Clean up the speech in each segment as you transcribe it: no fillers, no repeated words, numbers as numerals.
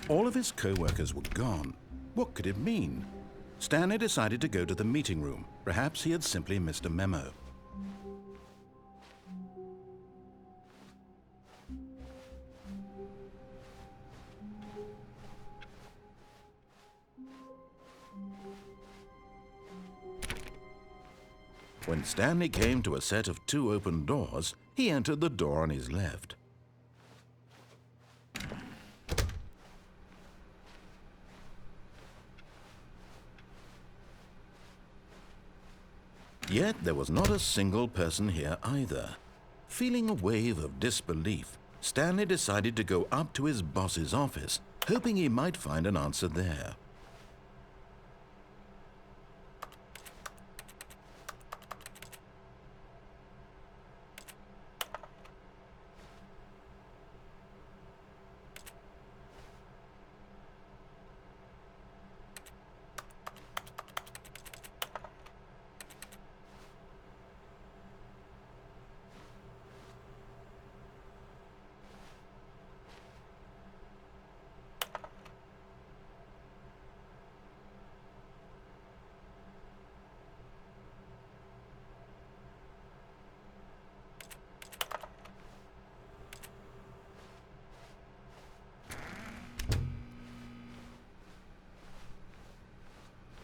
All of his co-workers were gone. What could it mean? Stanley decided to go to the meeting room. Perhaps he had simply missed a memo. When Stanley came to a set of 2 open doors, he entered the door on his left. Yet there was not a single person here either. Feeling a wave of disbelief, Stanley decided to go up to his boss's office, hoping he might find an answer there.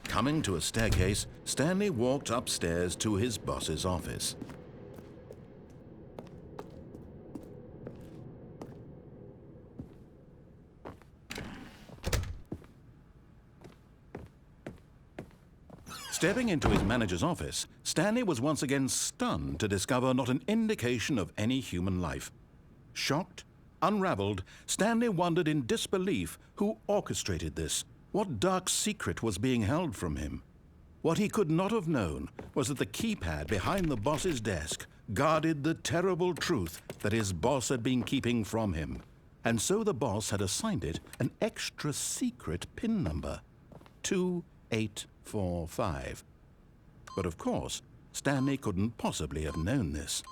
Coming to a staircase, Stanley walked upstairs to his boss's office. Stepping into his manager's office, Stanley was once again stunned to discover not an indication of any human life. Shocked, unraveled, Stanley wondered in disbelief who orchestrated this. What dark secret was being held from him? What he could not have known was that the keypad behind the boss's desk guarded the terrible truth that his boss had been keeping from him. And so the boss had assigned it an extra secret PIN number, 2845. But of course, Stanley couldn't possibly have known this.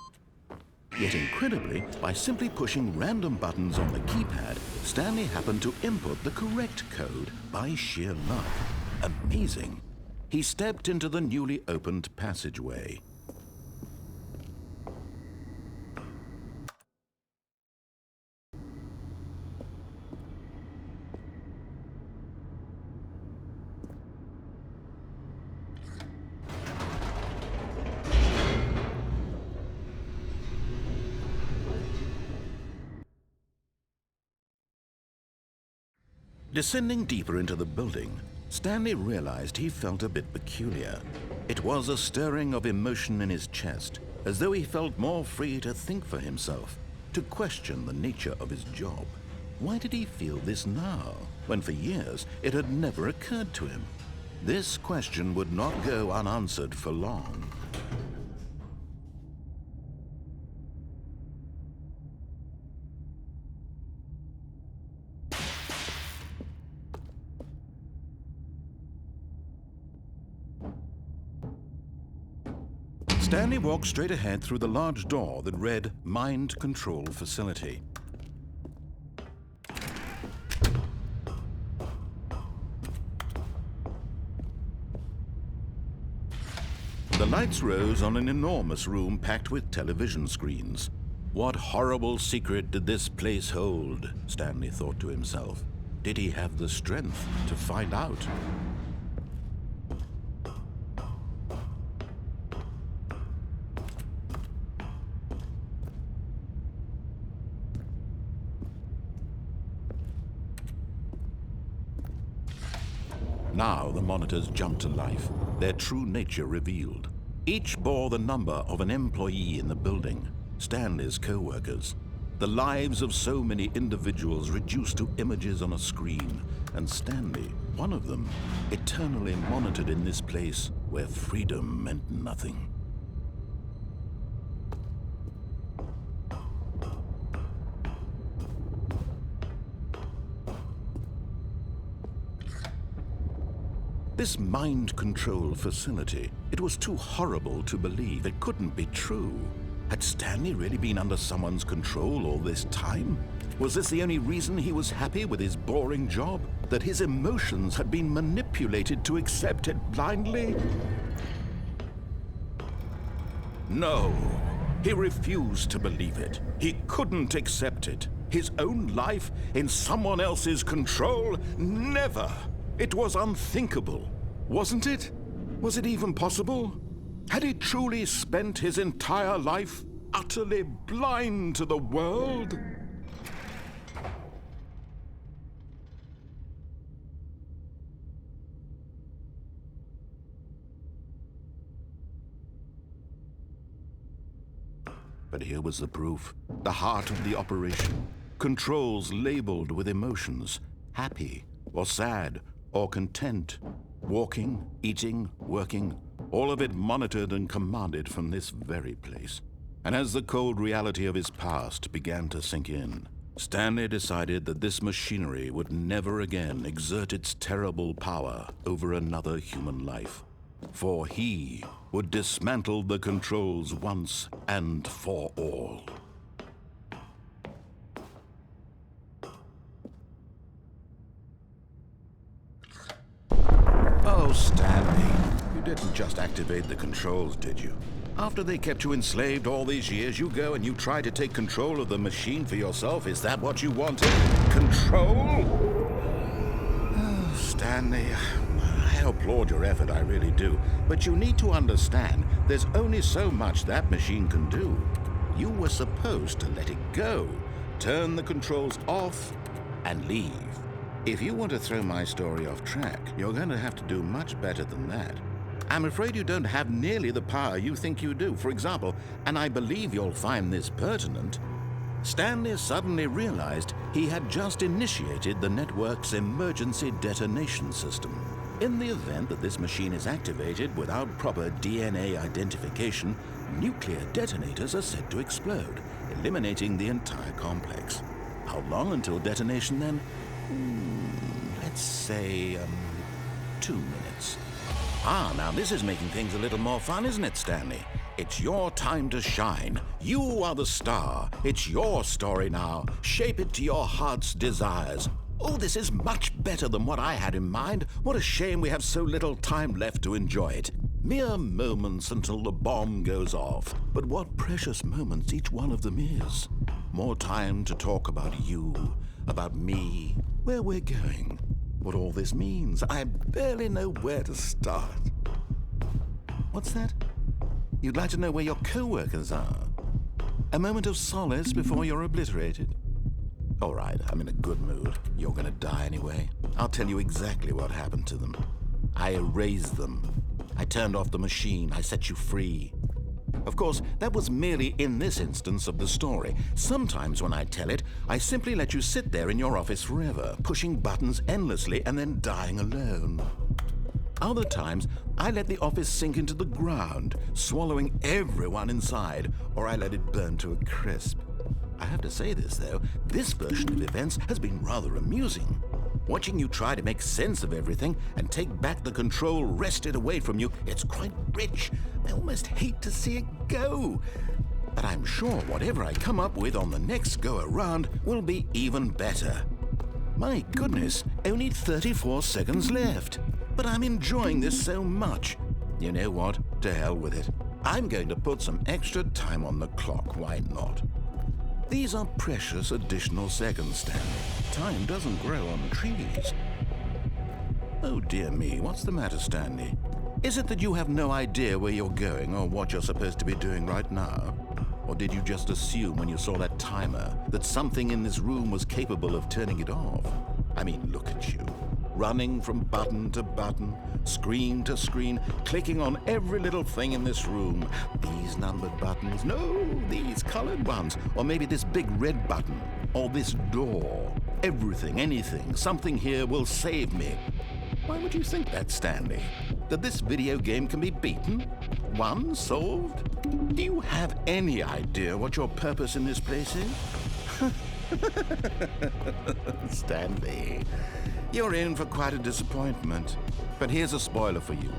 Yet incredibly, by simply pushing random buttons on the keypad, Stanley happened to input the correct code by sheer luck. Amazing. He stepped into the newly opened passageway. Descending deeper into the building, Stanley realized he felt a bit peculiar. It was a stirring of emotion in his chest, as though he felt more free to think for himself, to question the nature of his job. Why did he feel this now, when for years it had never occurred to him? This question would not go unanswered for long. Stanley walked straight ahead through the large door that read Mind Control Facility. The lights rose on an enormous room packed with television screens. What horrible secret did this place hold? Stanley thought to himself. Did he have the strength to find out? Now the monitors jumped to life, their true nature revealed. Each bore the number of an employee in the building, Stanley's co-workers. The lives of so many individuals reduced to images on a screen, and Stanley, one of them, eternally monitored in this place where freedom meant nothing. This mind control facility, it was too horrible to believe. It couldn't be true. Had Stanley really been under someone's control all this time? Was this the only reason he was happy with his boring job? That his emotions had been manipulated to accept it blindly? No, he refused to believe it. He couldn't accept it. His own life in someone else's control? Never! It was unthinkable, wasn't it? Was it even possible? Had he truly spent his entire life utterly blind to the world? But here was the proof, the heart of the operation. Controls labeled with emotions, happy or sad or content, walking, eating, working, all of it monitored and commanded from this very place. And as the cold reality of his past began to sink in, Stanley decided that this machinery would never again exert its terrible power over another human life. For he would dismantle the controls once and for all. Oh, Stanley, you didn't just activate the controls, did you? After they kept you enslaved all these years, you go and you try to take control of the machine for yourself. Is that what you wanted? Control? Oh, Stanley, I applaud your effort, I really do. But you need to understand, there's only so much that machine can do. You were supposed to let it go, turn the controls off, and leave. If you want to throw my story off track, you're going to have to do much better than that. I'm afraid you don't have nearly the power you think you do. For example, and I believe you'll find this pertinent, Stanley suddenly realized he had just initiated the network's emergency detonation system. In the event that this machine is activated without proper DNA identification, nuclear detonators are said to explode, eliminating the entire complex. How long until detonation then? Let's say, 2 minutes. Ah, now this is making things a little more fun, isn't it, Stanley? It's your time to shine. You are the star. It's your story now. Shape it to your heart's desires. Oh, this is much better than what I had in mind. What a shame we have so little time left to enjoy it. Mere moments until the bomb goes off. But what precious moments each one of them is. More time to talk about you, about me, where we're going, what all this means. I barely know where to start. What's that? You'd like to know where your co-workers are? A moment of solace before you're obliterated? All right, I'm in a good mood. You're gonna die anyway. I'll tell you exactly what happened to them. I erased them. I turned off the machine. I set you free. Of course, that was merely in this instance of the story. Sometimes when I tell it, I simply let you sit there in your office forever, pushing buttons endlessly and then dying alone. Other times, I let the office sink into the ground, swallowing everyone inside, or I let it burn to a crisp. I have to say this, though, this version of events has been rather amusing. Watching you try to make sense of everything and take back the control wrested away from you, it's quite rich. I almost hate to see it go. But I'm sure whatever I come up with on the next go-around will be even better. My goodness, only 34 seconds left. But I'm enjoying this so much. You know what? To hell with it. I'm going to put some extra time on the clock, why not? These are precious additional seconds, Stanley. Time doesn't grow on trees. Oh dear me, what's the matter, Stanley? Is it that you have no idea where you're going or what you're supposed to be doing right now? Or did you just assume when you saw that timer that something in this room was capable of turning it off? I mean, look at you. Running from button to button, screen to screen, clicking on every little thing in this room. These numbered buttons, no, these colored ones. Or maybe this big red button, or this door. Everything, anything, something here will save me. Why would you think that, Stanley? That this video game can be beaten? Won? Solved? Do you have any idea what your purpose in this place is? Stanley, you're in for quite a disappointment. But here's a spoiler for you.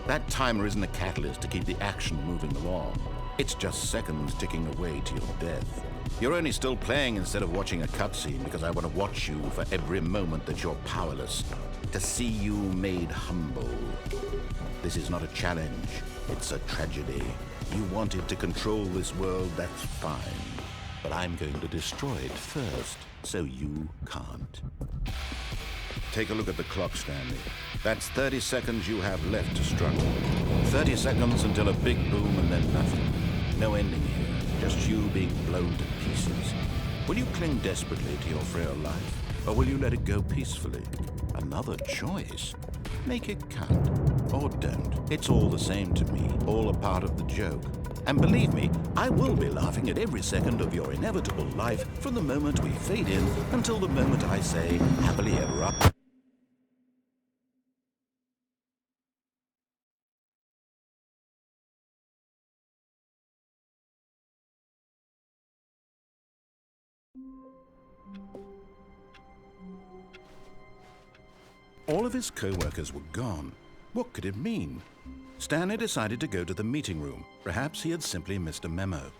That timer isn't a catalyst to keep the action moving along. It's just seconds ticking away to your death. You're only still playing instead of watching a cutscene because I want to watch you for every moment that you're powerless. To see you made humble. This is not a challenge. It's a tragedy. You wanted to control this world, that's fine. But I'm going to destroy it first, so you can't. Take a look at the clock, Stanley. That's 30 seconds you have left to struggle. 30 seconds until a big boom and then nothing. No ending here, just you being blown to pieces. Will you cling desperately to your frail life, or will you let it go peacefully? Another choice. Make it count, or don't. It's all the same to me, all a part of the joke. And believe me, I will be laughing at every second of your inevitable life from the moment we fade in until the moment I say, happily ever after. All of his co-workers were gone. What could it mean? Stanley decided to go to the meeting room. Perhaps he had simply missed a memo.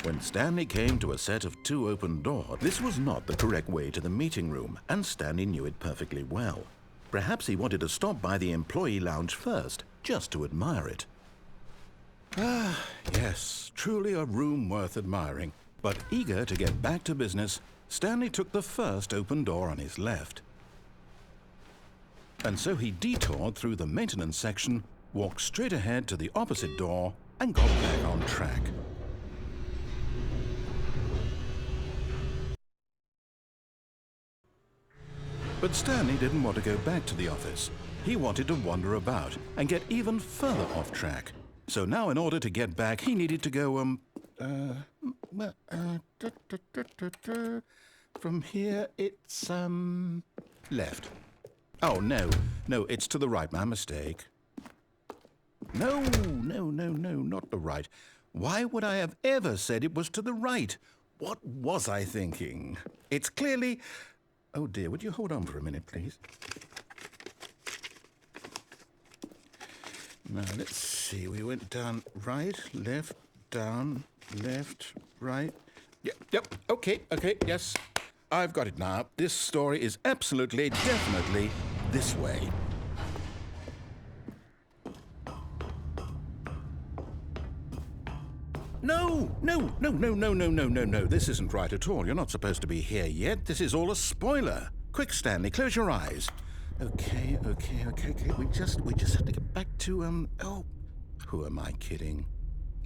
When Stanley came to a set of 2 open doors, this was not the correct way to the meeting room, and Stanley knew it perfectly well. Perhaps he wanted to stop by the employee lounge first, just to admire it. Ah, yes, truly a room worth admiring. But eager to get back to business, Stanley took the first open door on his left. And so he detoured through the maintenance section, walked straight ahead to the opposite door, and got back on track. But Stanley didn't want to go back to the office. He wanted to wander about and get even further off track. So now in order to get back, he needed to go, from here, it's, left. Oh, no, it's to the right, my mistake. No, not the right. Why would I have ever said it was to the right? What was I thinking? It's clearly... Oh dear, would you hold on for a minute, please? Now, let's see. We went down right, left, down, left, right. Yep, okay, yes. I've got it now. This story is absolutely, definitely this way. No. This isn't right at all. You're not supposed to be here yet. This is all a spoiler. Quick, Stanley, close your eyes. Okay. We just have to get back to, oh, who am I kidding?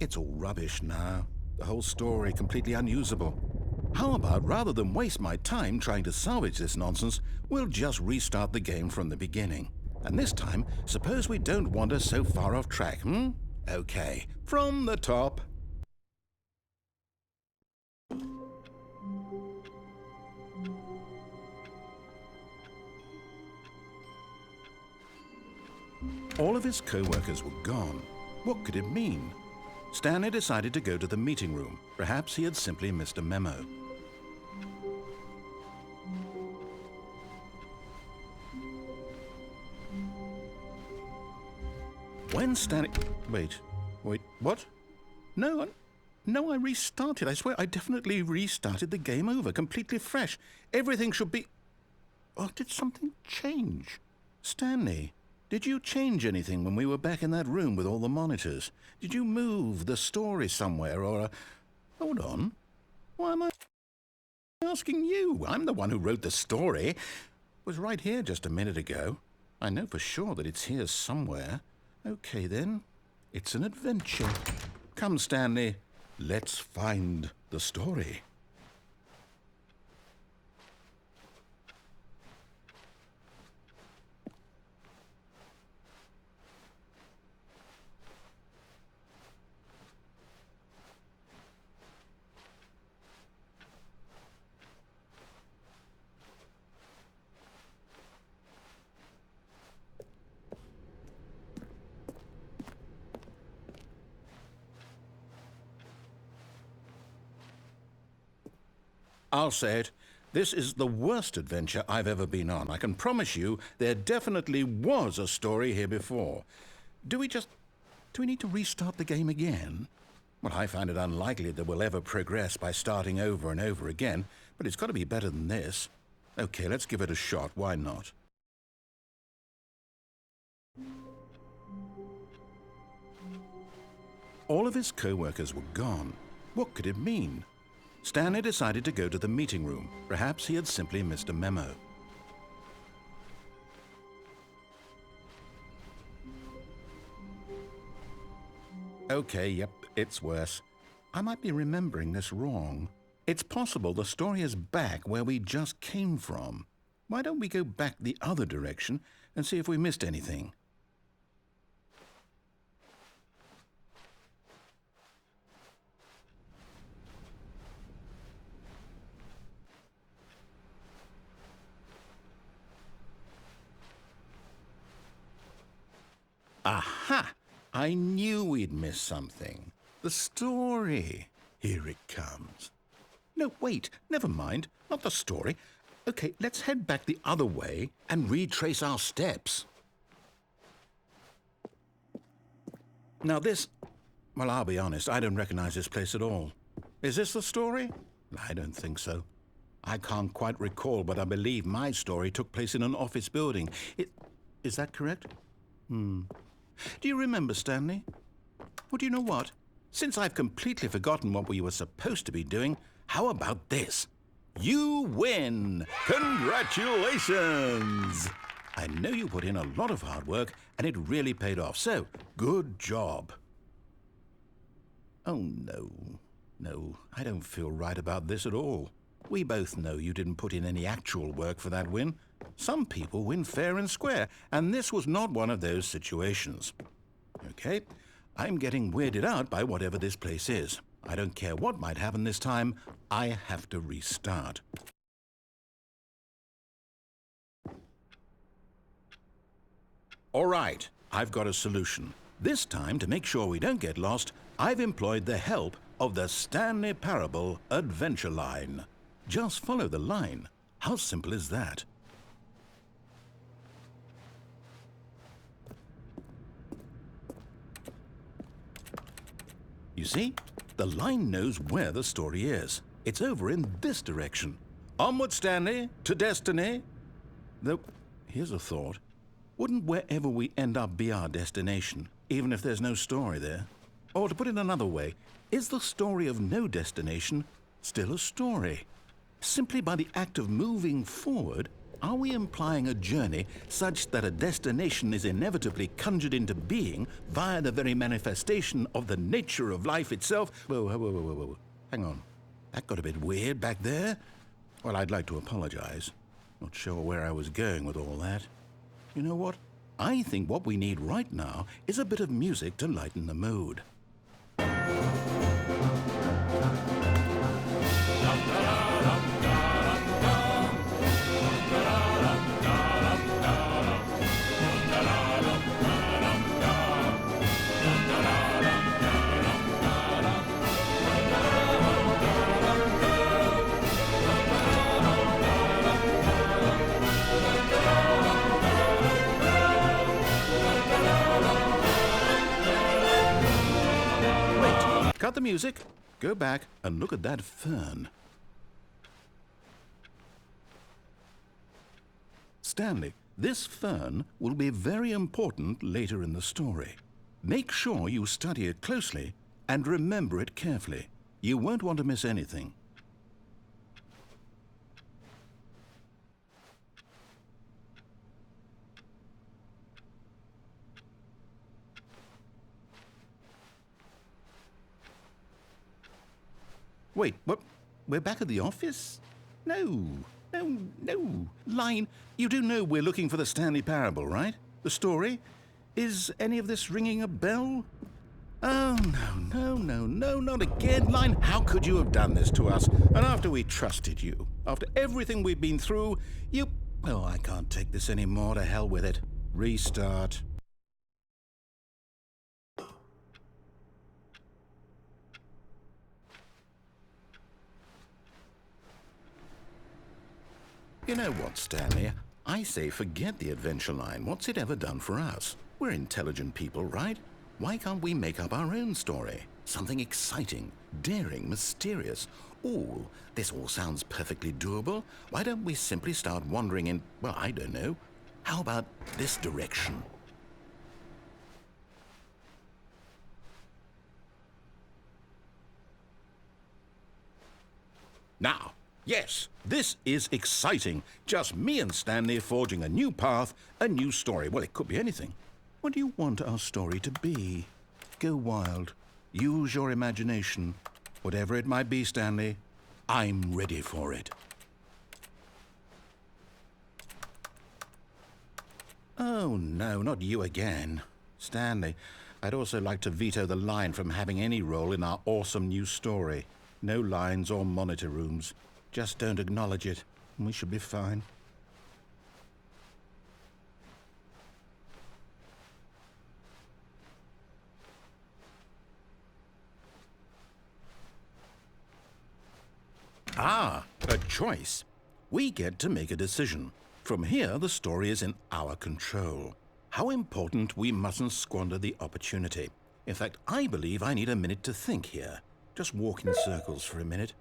It's all rubbish now. The whole story completely unusable. How about, rather than waste my time trying to salvage this nonsense, we'll just restart the game from the beginning. And this time, suppose we don't wander so far off track, Okay, from the top. All of his co-workers were gone. What could it mean? Stanley decided to go to the meeting room. Perhaps he had simply missed a memo. When Stanley... Wait, what? No, I restarted. I swear I definitely restarted the game over, completely fresh. Everything should be... Oh, did something change? Stanley, did you change anything when we were back in that room with all the monitors? Did you move the story somewhere or... Hold on. Why am I asking you? I'm the one who wrote the story. It was right here just a minute ago. I know for sure that it's here somewhere. Okay, then. It's an adventure. Come, Stanley. Let's find the story. I'll say it. This is the worst adventure I've ever been on. I can promise you there definitely was a story here before. Do we need to restart the game again? Well, I find it unlikely that we'll ever progress by starting over and over again, but it's got to be better than this. Okay, let's give it a shot. Why not? All of his co-workers were gone. What could it mean? Stanley decided to go to the meeting room. Perhaps he had simply missed a memo. Okay, yep, it's worse. I might be remembering this wrong. It's possible the story is back where we just came from. Why don't we go back the other direction and see if we missed anything? Aha! I knew we'd miss something. The story. Here it comes. No, wait, never mind. Not the story. Okay, let's head back the other way and retrace our steps. Now this... Well, I'll be honest, I don't recognize this place at all. Is this the story? I don't think so. I can't quite recall, but I believe my story took place in an office building. Is that correct? Do you remember, Stanley? Well, do you know what? Since I've completely forgotten what we were supposed to be doing, how about this? You win! Congratulations! I know you put in a lot of hard work, and it really paid off, so good job. Oh, no. No, I don't feel right about this at all. We both know you didn't put in any actual work for that win. Some people win fair and square, and this was not one of those situations. Okay, I'm getting weirded out by whatever this place is. I don't care what might happen this time. I have to restart. All right, I've got a solution. This time, to make sure we don't get lost, I've employed the help of the Stanley Parable adventure line. Just follow the line. How simple is that? You see, the line knows where the story is. It's over in this direction. Onward, Stanley, to destiny. Though, here's a thought. Wouldn't wherever we end up be our destination, even if there's no story there? Or to put it another way, is the story of no destination still a story? Simply by the act of moving forward, are we implying a journey such that a destination is inevitably conjured into being via the very manifestation of the nature of life itself? Whoa. Hang on. That got a bit weird back there. Well, I'd like to apologize. Not sure where I was going with all that. You know what? I think what we need right now is a bit of music to lighten the mood. Cut the music, go back and look at that fern. Stanley, this fern will be very important later in the story. Make sure you study it closely and remember it carefully. You won't want to miss anything. Wait, what? We're back at the office? No. Line, you do know we're looking for the Stanley Parable, right? The story? Is any of this ringing a bell? Oh, no, not again. Line, how could you have done this to us? And after we trusted you, after everything we've been through, you... Oh, I can't take this anymore. To hell with it. Restart. You know what, Stanley? I say forget the adventure line. What's it ever done for us? We're intelligent people, right? Why can't we make up our own story? Something exciting, daring, mysterious. Ooh, this all sounds perfectly doable. Why don't we simply start wandering in, well, I don't know. How about this direction? Now, yes, this is exciting. Just me and Stanley forging a new path, a new story. Well, it could be anything. What do you want our story to be? Go wild. Use your imagination. Whatever it might be, Stanley, I'm ready for it. Oh, no, not you again. Stanley, I'd also like to veto the line from having any role in our awesome new story. No lines or monitor rooms. Just don't acknowledge it, and we should be fine. Ah, a choice. We get to make a decision. From here, the story is in our control. How important we mustn't squander the opportunity. In fact, I believe I need a minute to think here. Just walk in circles for a minute.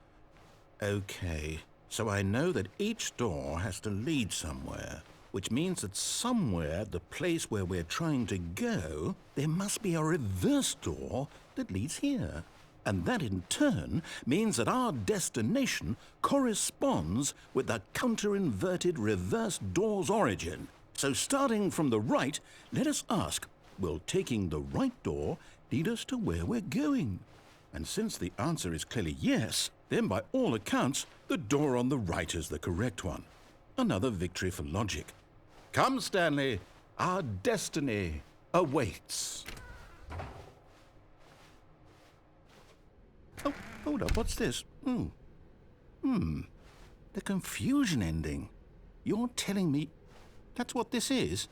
Okay, so I know that each door has to lead somewhere, which means that somewhere at the place where we're trying to go, there must be a reverse door that leads here. And that in turn means that our destination corresponds with the counter-inverted reverse door's origin. So starting from the right, let us ask, will taking the right door lead us to where we're going? And since the answer is clearly yes, then by all accounts, the door on the right is the correct one. Another victory for logic. Come, Stanley, our destiny awaits. Oh, hold up, what's this? The confusion ending. You're telling me that's what this is?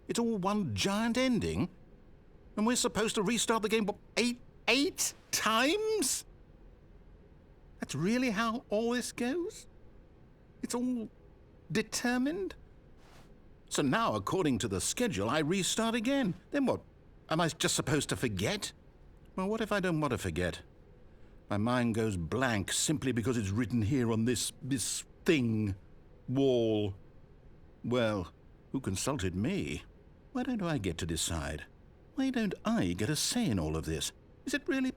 It's all one giant ending? And we're supposed to restart the game, what, eight times? That's really how all this goes? It's all determined? So now, according to the schedule, I restart again. Then what? Am I just supposed to forget? Well, what if I don't want to forget? My mind goes blank simply because it's written here on this thing, wall. Well, who consulted me? Why don't I get to decide? Why don't I get a say in all of this? Is it really?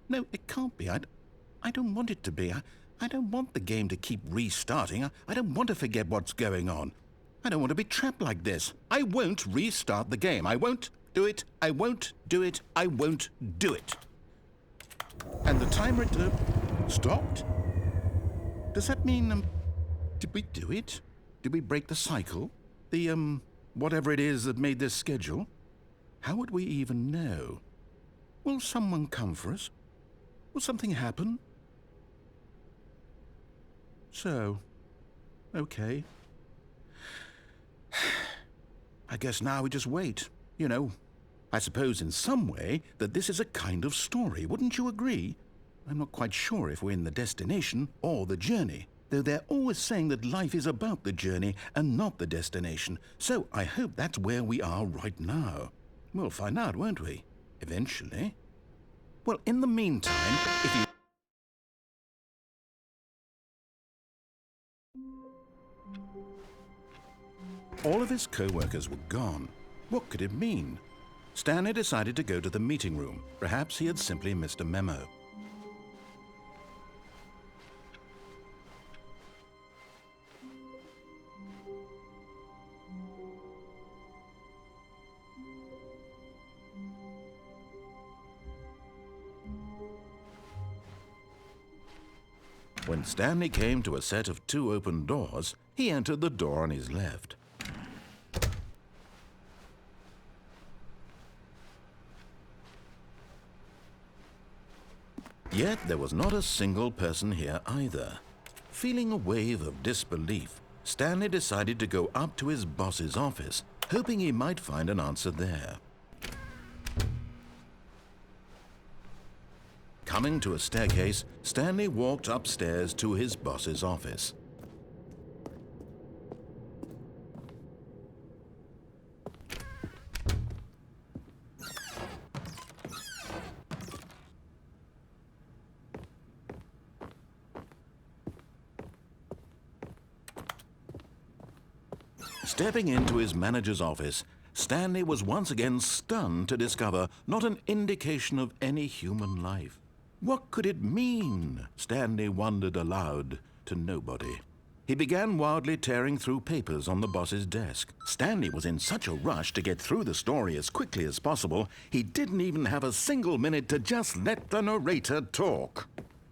No, it can't be. I don't want it to be. I don't want the game to keep restarting. I don't want to forget what's going on. I don't want to be trapped like this. I won't restart the game. I won't do it. I won't do it. I won't do it. And the timer stopped? Does that mean, did we do it? Did we break the cycle? The, whatever it is that made this schedule? How would we even know? Will someone come for us? Will something happen? So, okay. I guess now we just wait, you know. I suppose in some way that this is a kind of story, wouldn't you agree? I'm not quite sure if we're in the destination or the journey, though they're always saying that life is about the journey and not the destination, so I hope that's where we are right now. We'll find out, won't we? Eventually. Well, in the meantime, if he... All of his co-workers were gone. What could it mean? Stanley decided to go to the meeting room. Perhaps he had simply missed a memo. When Stanley came to a set of 2 open doors, he entered the door on his left. Yet there was not a single person here either. Feeling a wave of disbelief, Stanley decided to go up to his boss's office, hoping he might find an answer there. Coming to a staircase, Stanley walked upstairs to his boss's office. Stepping into his manager's office, Stanley was once again stunned to discover not an indication of any human life. What could it mean? Stanley wondered aloud to nobody. He began wildly tearing through papers on the boss's desk. Stanley was in such a rush to get through the story as quickly as possible, he didn't even have a single minute to just let the narrator talk.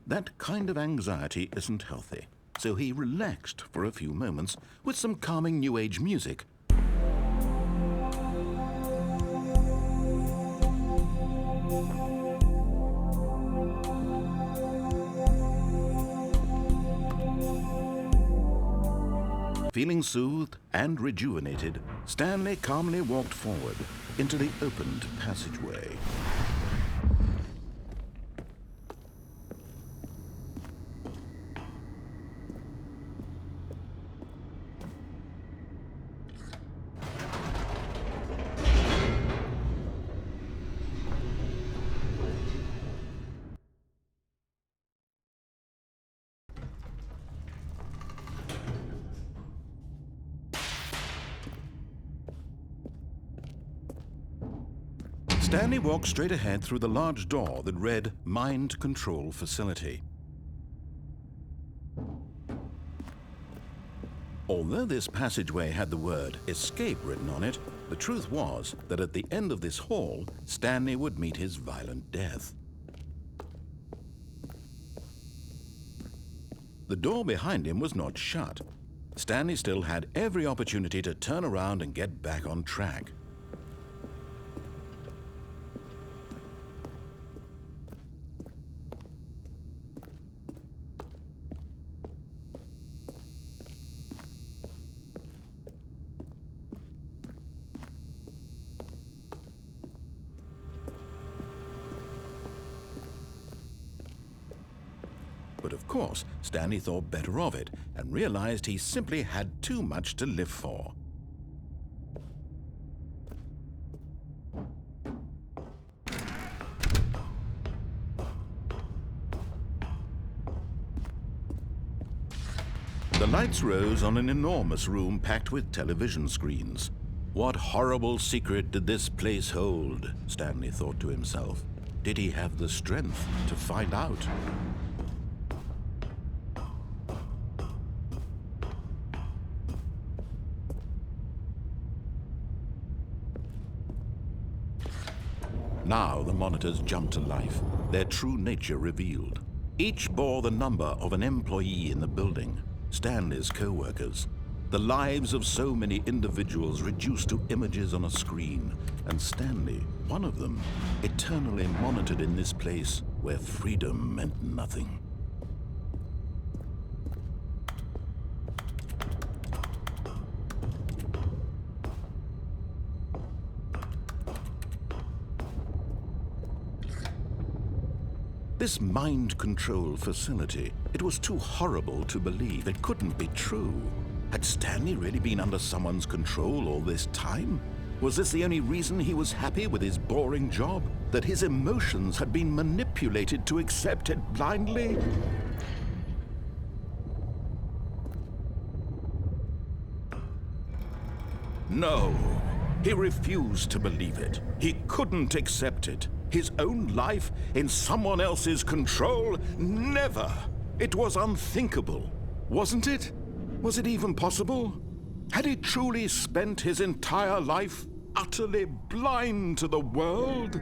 That kind of anxiety isn't healthy, so he relaxed for a few moments with some calming New Age music. Feeling soothed and rejuvenated, Stanley calmly walked forward into the opened passageway. Stanley walked straight ahead through the large door that read Mind Control Facility. Although this passageway had the word Escape written on it, the truth was that at the end of this hall, Stanley would meet his violent death. The door behind him was not shut. Stanley still had every opportunity to turn around and get back on track. But of course, Stanley thought better of it and realized he simply had too much to live for. The lights rose on an enormous room packed with television screens. What horrible secret did this place hold? Stanley thought to himself. Did he have the strength to find out? Now the monitors jumped to life, their true nature revealed. Each bore the number of an employee in the building, Stanley's co-workers. The lives of so many individuals reduced to images on a screen, and Stanley, one of them, eternally monitored in this place where freedom meant nothing. This mind control facility, it was too horrible to believe. It couldn't be true. Had Stanley really been under someone's control all this time? Was this the only reason he was happy with his boring job? That his emotions had been manipulated to accept it blindly? No, he refused to believe it. He couldn't accept it. His own life in someone else's control? Never! It was unthinkable, wasn't it? Was it even possible? Had he truly spent his entire life utterly blind to the world?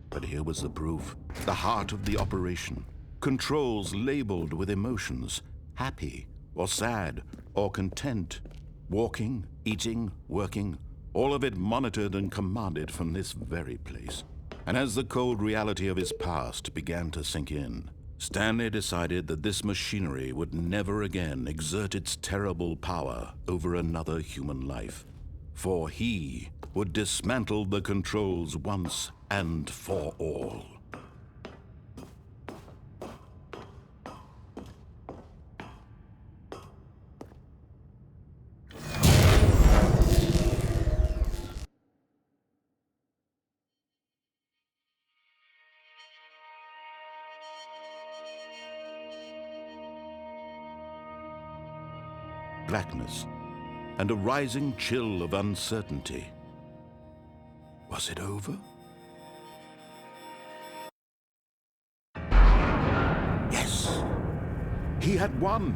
But here was the proof, the heart of the operation. Controls labeled with emotions, happy or sad or content. Walking, eating, working, all of it monitored and commanded from this very place. And as the cold reality of his past began to sink in, Stanley decided that this machinery would never again exert its terrible power over another human life. For he would dismantle the controls once and for all. Blackness and a rising chill of uncertainty. Was it over? Yes! He had won!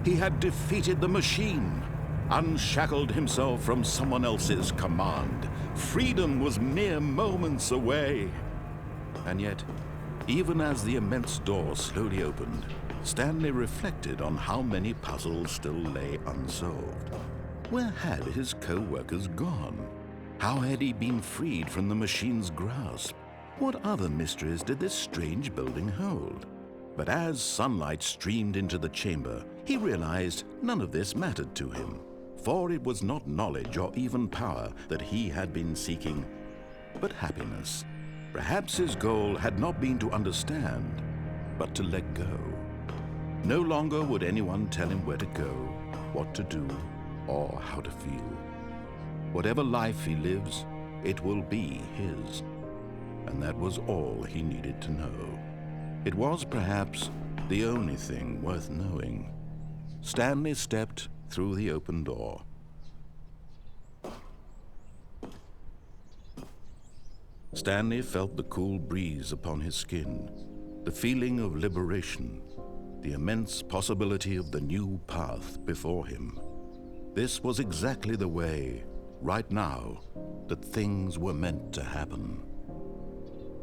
He had defeated the machine, unshackled himself from someone else's command. Freedom was mere moments away. And yet, even as the immense door slowly opened, Stanley reflected on how many puzzles still lay unsolved. Where had his co-workers gone? How had he been freed from the machine's grasp? What other mysteries did this strange building hold? But as sunlight streamed into the chamber, he realized none of this mattered to him, for it was not knowledge or even power that he had been seeking, but happiness. Perhaps his goal had not been to understand, but to let go. No longer would anyone tell him where to go, what to do, or how to feel. Whatever life he lives, it will be his. And that was all he needed to know. It was perhaps the only thing worth knowing. Stanley stepped through the open door. Stanley felt the cool breeze upon his skin, the feeling of liberation, the immense possibility of the new path before him. This was exactly the way, right now, that things were meant to happen.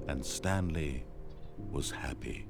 And Stanley was happy.